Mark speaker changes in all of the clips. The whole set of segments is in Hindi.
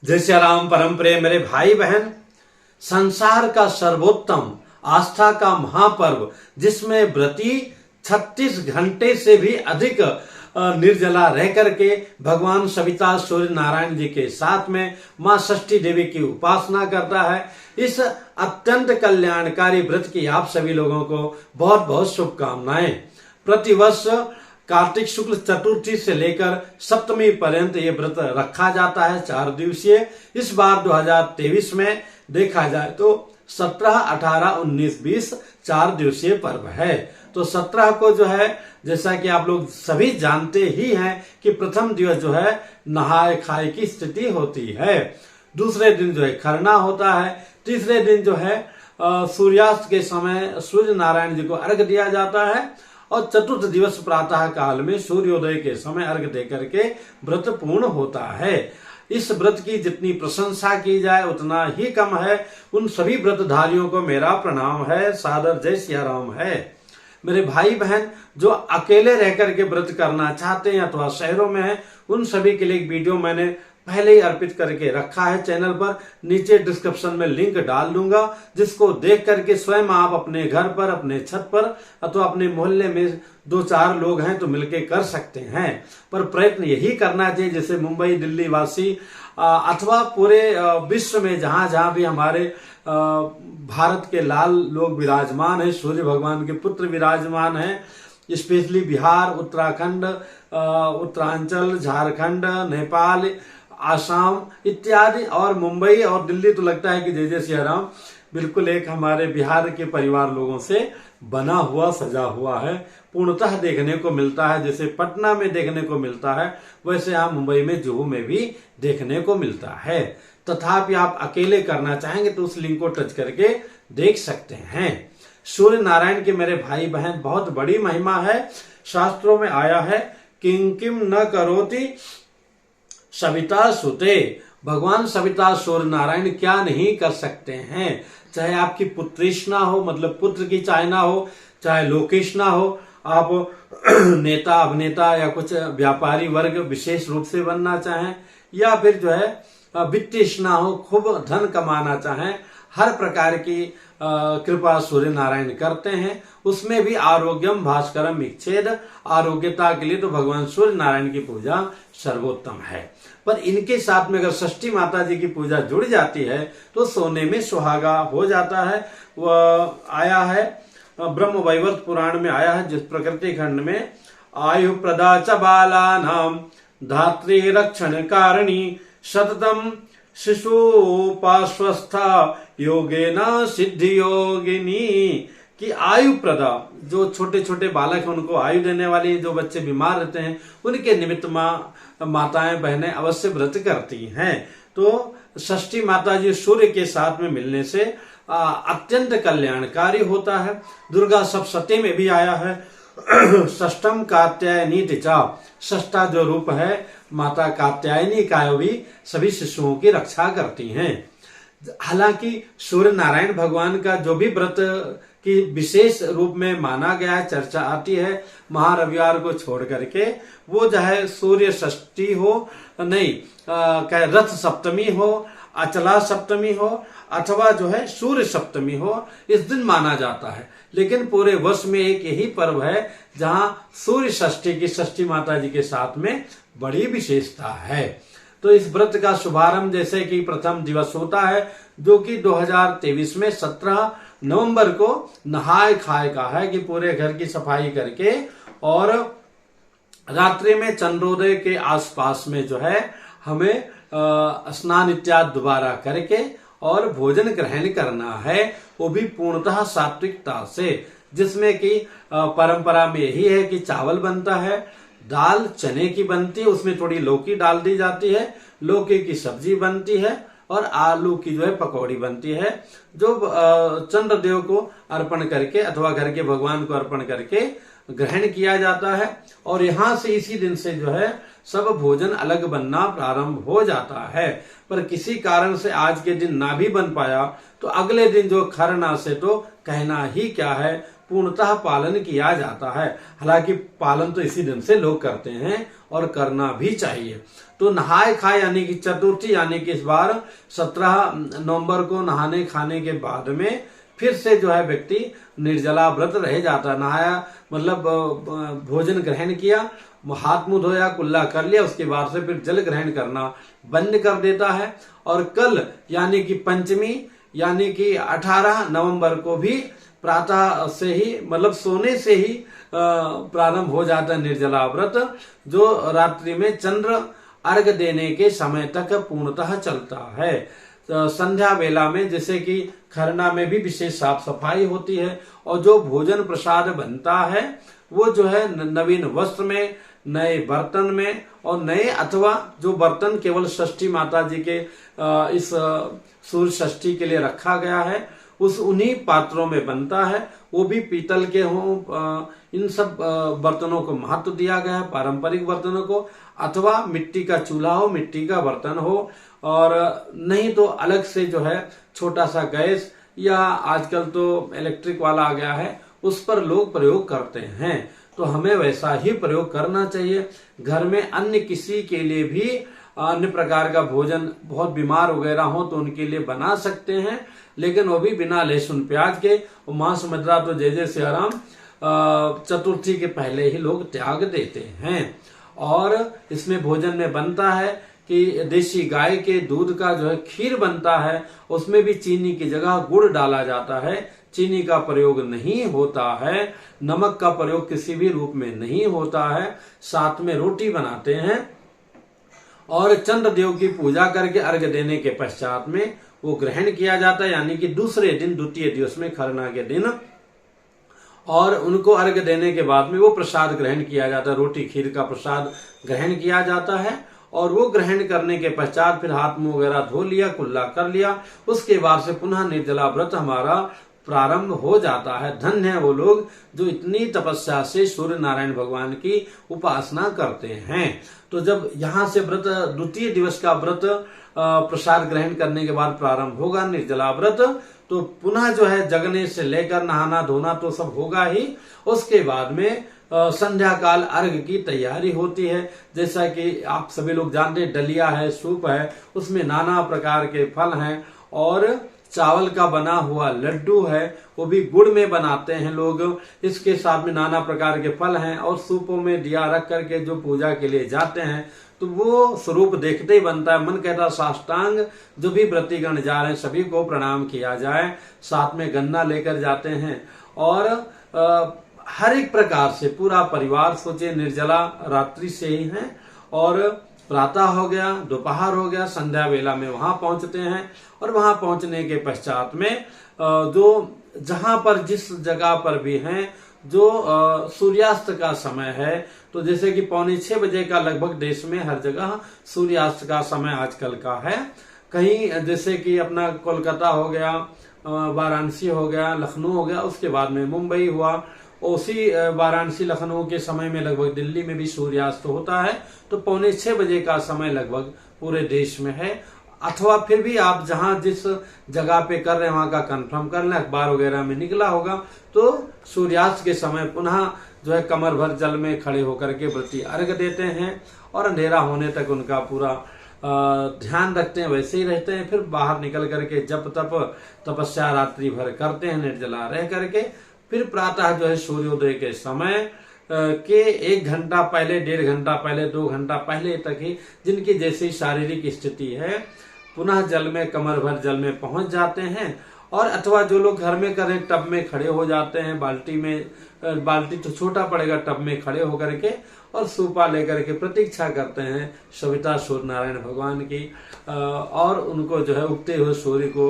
Speaker 1: जय श्री राम। परम प्रिय मेरे भाई बहन, संसार का सर्वोत्तम आस्था का महापर्व जिसमें व्रती 36 घंटे से भी अधिक निर्जला रह करके भगवान सविता सूर्य नारायण जी के साथ में मां षष्ठी देवी की उपासना करता है। इस अत्यंत कल्याणकारी व्रत की आप सभी लोगों को बहुत बहुत शुभकामनाएं। प्रतिवर्ष कार्तिक शुक्ल चतुर्थी से लेकर सप्तमी पर्यंत ये व्रत रखा जाता है, 4 दिवसीय। इस बार 2023 में देखा जाए तो 17, 18, 19, 20 4 दिवसीय पर्व है। तो 17 को जो है, जैसा कि आप लोग सभी जानते ही हैं कि प्रथम दिवस जो है नहाए खाए की स्थिति होती है। दूसरे दिन जो है खरना होता है। तीसरे दिन जो है सूर्यास्त के समय सूर्य नारायण जी को अर्घ्य दिया जाता है और चतुर्थ दिवस प्रातः काल में सूर्योदय के समय अर्घ्य देकर के व्रत पूर्ण होता है। इस व्रत की जितनी प्रशंसा की जाए उतना ही कम है। उन सभी व्रतधारियों को मेरा प्रणाम है, सादर जय सिया राम है। मेरे भाई बहन जो अकेले रह करके व्रत करना चाहते हैं अथवा शहरों में हैं, उन सभी के लिए एक वीडियो मैंने पहले ही अर्पित करके रखा है चैनल पर। नीचे डिस्क्रिप्शन में लिंक डाल दूंगा, जिसको देख करके स्वयं आप अपने घर पर, अपने छत पर अथवा अपने मोहल्ले में 2-4 लोग हैं तो मिलके कर सकते हैं। पर प्रयत्न यही करना चाहिए जैसे मुंबई, दिल्ली वासी अथवा पूरे विश्व में जहां जहां भी हमारे भारत के लाल लोग विराजमान है, सूर्य भगवान के पुत्र विराजमान है, स्पेशली बिहार, उत्तराखंड, उत्तरांचल, झारखंड, नेपाल, आसाम इत्यादि और मुंबई और दिल्ली तो लगता है कि जय जय सिया राम बिल्कुल एक हमारे बिहार के परिवार लोगों से बना हुआ सजा हुआ है। पूर्णतः देखने को मिलता है, जैसे पटना में देखने को मिलता है वैसे यहाँ मुंबई में जुहू में भी देखने को मिलता है। तथापि आप अकेले करना चाहेंगे तो उस लिंक को टच करके देख सकते हैं। सूर्य नारायण के मेरे भाई बहन बहुत बड़ी महिमा है। शास्त्रों में आया है किं किम न करोति सविता सुते। भगवान सविता सूर्य नारायण क्या नहीं कर सकते हैं। चाहे आपकी पुत्रेष्णा हो, मतलब पुत्र की चाहना हो, चाहे लोकेष्णा हो, आप नेता अभिनेता या कुछ व्यापारी वर्ग विशेष रूप से बनना चाहें, या फिर जो है वित्तीष्णा हो, खूब धन कमाना चाहें, हर प्रकार की कृपा सूर्य नारायण करते हैं। उसमें भी आरोग्यम भास्करम इच्छेद, आरोग्यता के लिए तो भगवान सूर्य नारायण की पूजा सर्वोत्तम है। पर इनके साथ में अगर षष्ठी माता जी की पूजा जुड़ जाती है तो सोने में सुहागा हो जाता है। वह आया है ब्रह्म वैवर्त पुराण में आया है, जिस प्रकृति खंड में आयु प्रदा च बालानाम धात्री रक्षण कारिणी सततम शिशुपाश्वस्था योगेना सिद्धि योगिनी। कि आयु प्रदा, जो छोटे छोटे बालक हैं उनको आयु देने वाली, जो बच्चे बीमार रहते हैं उनके निमित्त माताएं बहनें अवश्य व्रत करती हैं। तो षष्ठी माता जी सूर्य के साथ में मिलने से अत्यंत कल्याणकारी होता है। दुर्गा सप्तशती में भी आया है षष्ठम कात्यायनी टिचा। षष्ठा जो रूप है माता कात्यायनी का भी सभी शिशुओं की रक्षा करती हैं। हालांकि सूर्य नारायण भगवान का जो भी व्रत की विशेष रूप में माना गया है, चर्चा आती है महारविवार को छोड़ करके, वो चाहे सूर्य षष्ठी हो, नहीं कहे रथ सप्तमी हो, अचला सप्तमी हो, अथवा जो है सूर्य सप्तमी हो, इस दिन माना जाता है। लेकिन पूरे वर्ष में एक यही पर्व है जहां सूर्य षष्ठी की षष्ठी माता जी के साथ में बड़ी विशेषता है। तो इस व्रत का शुभारंभ जैसे कि प्रथम दिवस होता है, जो कि 2023 में 17 नवंबर को नहाए खाए का है, कि पूरे घर की सफाई करके और रात्रि में चंद्रोदय के आसपास में जो है हमें स्नान इत्यादि दोबारा करके और भोजन ग्रहण करना है, वो भी पूर्णतः सात्विकता से, जिसमें कि परंपरा में यही है कि चावल बनता है, दाल चने की बनती है, उसमें थोड़ी लौकी डाल दी जाती है, लौकी की सब्जी बनती है और आलू की जो है पकौड़ी बनती है, जो चंद्रदेव को अर्पण करके अथवा घर के भगवान को अर्पण करके ग्रहण किया जाता है। और यहाँ से इसी दिन से जो है सब भोजन अलग बनना प्रारंभ हो जाता है। पर किसी कारण से आज के दिन ना भी बन पाया तो अगले दिन जो खरना से तो कहना ही क्या है, पूर्णतः पालन किया जाता है। हालांकि पालन तो इसी दिन से लोग करते हैं और करना भी चाहिए। तो नहाए खाए यानी कि चतुर्थी, यानी कि इस बार 17 नवंबर को नहाने खाने के बाद में फिर से जो है व्यक्ति निर्जला व्रत रह जाता। नहाया मतलब भोजन ग्रहण किया, हाथ मुंह धोया, कुल्ला कर लिया, उसके बाद से फिर जल ग्रहण करना बंद कर देता है। और कल यानी कि पंचमी यानी कि 18 नवंबर को भी प्रातः से ही मतलब सोने से ही प्रारंभ हो जाता है निर्जला व्रत, जो रात्रि में चंद्र अर्घ देने के समय तक पूर्णतः चलता है। तो संध्या वेला में जैसे कि खरना में भी विशेष साफ सफाई होती है और जो भोजन प्रसाद बनता है वो जो है नवीन वस्त्र में, नए बर्तन में और नए अथवा जो बर्तन केवल षष्ठी माता जी के इस सूर्य षष्ठी के लिए रखा गया है उस उन्हीं पात्रों में बनता है, वो भी पीतल के हों। इन सब बर्तनों को महत्व दिया गया है, पारंपरिक बर्तनों को, अथवा मिट्टी का चूल्हा हो, मिट्टी का बर्तन हो, और नहीं तो अलग से जो है छोटा सा गैस या आजकल तो इलेक्ट्रिक वाला आ गया है उस पर लोग प्रयोग करते हैं। तो हमें वैसा ही प्रयोग करना चाहिए। घर में अन्य किसी के लिए भी अन्य प्रकार का भोजन, बहुत बीमार वगैरह हो तो उनके लिए बना सकते हैं, लेकिन वो भी बिना लहसुन प्याज के। मांस मदिरा तो जय सियाराम चतुर्थी के पहले ही लोग त्याग देते हैं। और इसमें भोजन में बनता है कि देशी गाय के दूध का जो है खीर बनता है, उसमें भी चीनी की जगह गुड़ डाला जाता है, चीनी का प्रयोग नहीं होता है, नमक का प्रयोग किसी भी रूप में नहीं होता है। साथ में रोटी बनाते हैं और चंद्रदेव की पूजा करके अर्घ्य देने के पश्चात में वो ग्रहण किया जाता है, यानी कि दूसरे दिन द्वितीय दिवस में खरना के दिन, और उनको अर्घ्य देने के बाद में वो प्रसाद ग्रहण किया जाता है, रोटी खीर का प्रसाद ग्रहण किया जाता है। और वो ग्रहण करने के पश्चात फिर हाथ मुंह वगैरह धो लिया, कुल्ला कर लिया, उसके बाद से पुनः निर्जला व्रत हमारा प्रारंभ हो जाता है। धन्य है वो लोग जो इतनी तपस्या से सूर्य नारायण भगवान की उपासना करते हैं। तो जब यहाँ से व्रत द्वितीय दिवस का व्रत प्रसाद ग्रहण करने के बाद प्रारंभ होगा निर्जला व्रत, तो पुनः जो है जगने से लेकर नहाना धोना तो सब होगा ही। उसके बाद में संध्या काल अर्घ की तैयारी होती है। जैसा कि आप सभी लोग जानते हैं, डलिया है, सूप है, उसमें नाना प्रकार के फल हैं और चावल का बना हुआ लड्डू है, वो भी गुड़ में बनाते हैं लोग। इसके साथ में नाना प्रकार के फल हैं और सूपों में दिया रख करके जो पूजा के लिए जाते हैं तो वो स्वरूप देखते ही बनता है। मन कहता साष्टांग जो भी व्रतीगण जा रहे हैं सभी को प्रणाम किया जाए। साथ में गन्ना लेकर जाते हैं और हर एक प्रकार से पूरा परिवार सोचे निर्जला रात्रि से ही है, और प्रातः हो गया, दोपहर हो गया, संध्या वेला में वहां पहुंचते हैं। और वहां पहुंचने के पश्चात में जो जहां पर जिस जगह पर भी हैं जो सूर्यास्त का समय है, तो जैसे कि 5:45 बजे का लगभग देश में हर जगह सूर्यास्त का समय आजकल का है। कहीं जैसे कि अपना कोलकाता हो गया, वाराणसी हो गया, लखनऊ हो गया, उसके बाद में मुंबई हुआ, उसी वाराणसी लखनऊ के समय में लगभग दिल्ली में भी सूर्यास्त होता है। तो 5:45 बजे का समय लगभग पूरे देश में है। अथवा फिर भी आप जहां जिस जगह पे कर रहे हैं वहां का कंफर्म कर लें, अखबार वगैरह में निकला होगा। तो सूर्यास्त के समय पुनः जो है कमर भर जल में खड़े होकर के व्रती अर्घ्य देते हैं और अंधेरा होने तक उनका पूरा ध्यान रखते हैं, वैसे ही रहते हैं। फिर बाहर निकल करके जप तप तपस्या रात्रि भर करते हैं निर्जला रह करके। फिर प्रातः जो है सूर्योदय के समय के 1 घंटा पहले, 1.5 घंटा पहले, 2 घंटा पहले तक ही जिनकी जैसी शारीरिक स्थिति है पुनः जल में कमर भर जल में पहुंच जाते हैं। और अथवा जो लोग घर में करें टब में खड़े हो जाते हैं, बाल्टी में, बाल्टी तो छोटा पड़ेगा, टब में खड़े होकर के और सूपा लेकर के प्रतीक्षा करते हैं सविता सूर्य नारायण भगवान की, और उनको जो है उगते हुए सूर्य को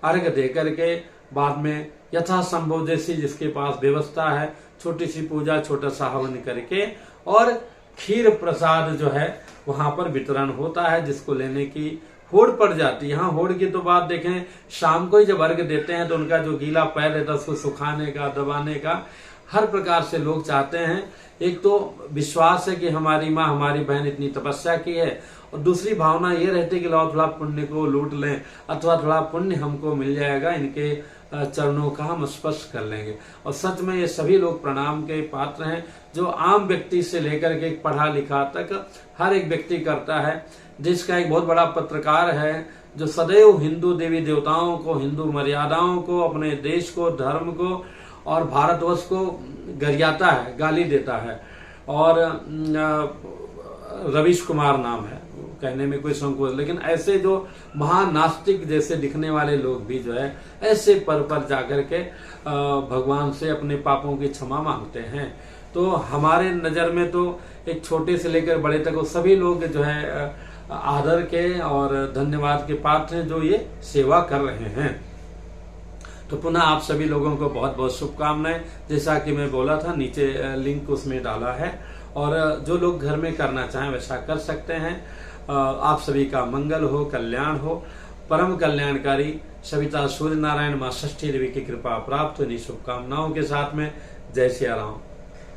Speaker 1: अर्घ्य दे करके बाद में यथा संभव जैसी जिसके पास व्यवस्था है छोटी सी पूजा, छोटा सा हवन करके और खीर प्रसाद जो है वहां पर वितरण होता है, जिसको लेने की होड़ पड़ जाती है। यहाँ होड़ की तो बात देखें, शाम को ही जब अर्घ्य देते हैं तो उनका जो गीला पैर रहता है उसको सुखाने का, दबाने का हर प्रकार से लोग चाहते हैं। एक तो विश्वास है कि हमारी माँ, हमारी बहन इतनी तपस्या की है और दूसरी भावना ये रहती कि लाओ थोड़ा पुण्य को लूट लें अथवा थोड़ा पुण्य हमको मिल जाएगा, इनके चरणों का हम स्पर्श कर लेंगे। और सच में ये सभी लोग प्रणाम के पात्र हैं, जो आम व्यक्ति से लेकर के पढ़ा लिखा तक हर एक व्यक्ति करता है। जिसका एक बहुत बड़ा पत्रकार है जो सदैव हिंदू देवी देवताओं को, हिंदू मर्यादाओं को, अपने देश को, धर्म को और भारतवर्ष को गरियाता है, गाली देता है। और रवीश कुमार नाम है, कहने में कोई संकोच, लेकिन ऐसे जो महानास्तिक जैसे दिखने वाले लोग भी जो है ऐसे पर जाकर के भगवान से अपने पापों की क्षमा मांगते हैं। तो हमारे नजर में तो एक छोटे से लेकर बड़े तक वो सभी लोग जो है आदर के और धन्यवाद के पात्र हैं, जो ये सेवा कर रहे हैं। तो पुनः आप सभी लोगों को बहुत बहुत शुभकामनाएं। जैसा कि मैं बोला था, नीचे लिंक उसमें डाला है, और जो लोग घर में करना चाहें वैसा कर सकते हैं। आप सभी का मंगल हो, कल्याण हो। परम कल्याणकारी सविता सूर्य नारायण मां षष्ठी देवी की कृपा प्राप्त हो, इन्हीं शुभकामनाओं के साथ में जय सिया राम।